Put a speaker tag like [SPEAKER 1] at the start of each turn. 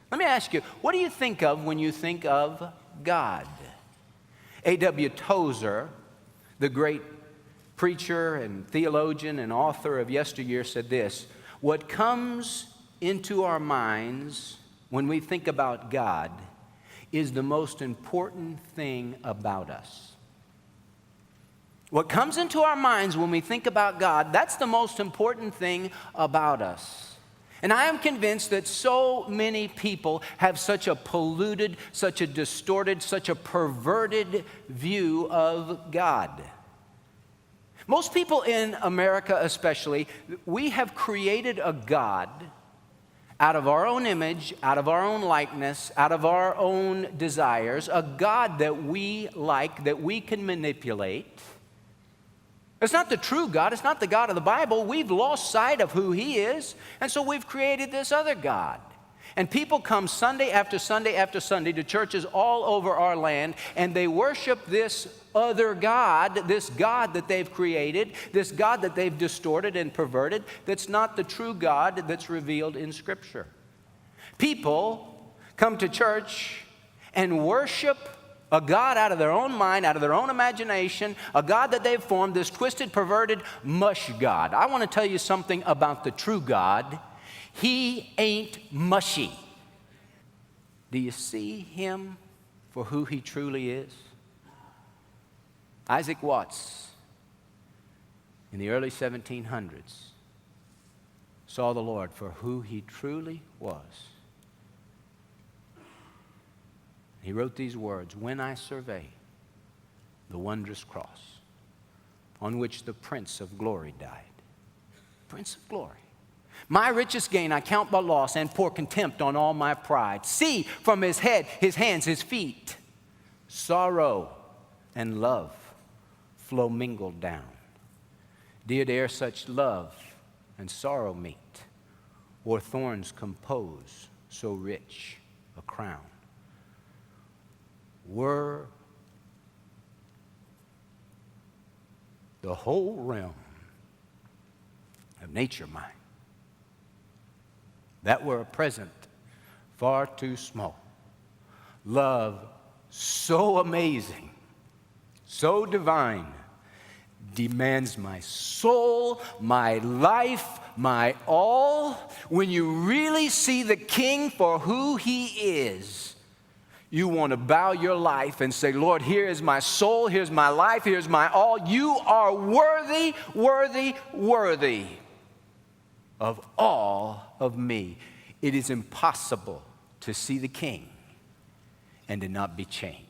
[SPEAKER 1] Let me ask you, what do you think of when you think of God? A.W. Tozer, the great preacher and theologian and author of yesteryear, said this: what comes into our minds when we think about God is the most important thing about us. What comes into our minds when we think about God, that's the most important thing about us. And I am convinced that so many people have such a polluted, such a distorted, such a perverted view of God. Most people in America especially, we have created a God out of our own image, out of our own likeness, out of our own desires, a God that we like, that we can manipulate. It's not the true God. It's not the God of the Bible. We've lost sight of who He is, and so we've created this other God. And people come Sunday after Sunday after Sunday to churches all over our land, and they worship this other God, this God that they've created, this God that they've distorted and perverted, that's not the true God that's revealed in Scripture. People come to church and worship a God out of their own mind, out of their own imagination, a God that they've formed, this twisted, perverted, mush God. I want to tell you something about the true God. He ain't mushy. Do you see Him for who He truly is? Isaac Watts, in the early 1700s, saw the Lord for who He truly was. He wrote these words: when I survey the wondrous cross on which the Prince of Glory died. Prince of Glory. My richest gain I count but loss, and pour contempt on all my pride. See from His head, His hands, His feet, sorrow and love flow mingled down. Did e'er such love and sorrow meet, or thorns compose so rich a crown? Were the whole realm of nature mine, that were a present far too small, love so amazing, so divine, demands my soul, my life, my all. When you really see the King for who He is, you want to bow your life and say, Lord, here is my soul, here's my life, here's my all. You are worthy, worthy, worthy of all of me. It is impossible to see the King and to not be changed.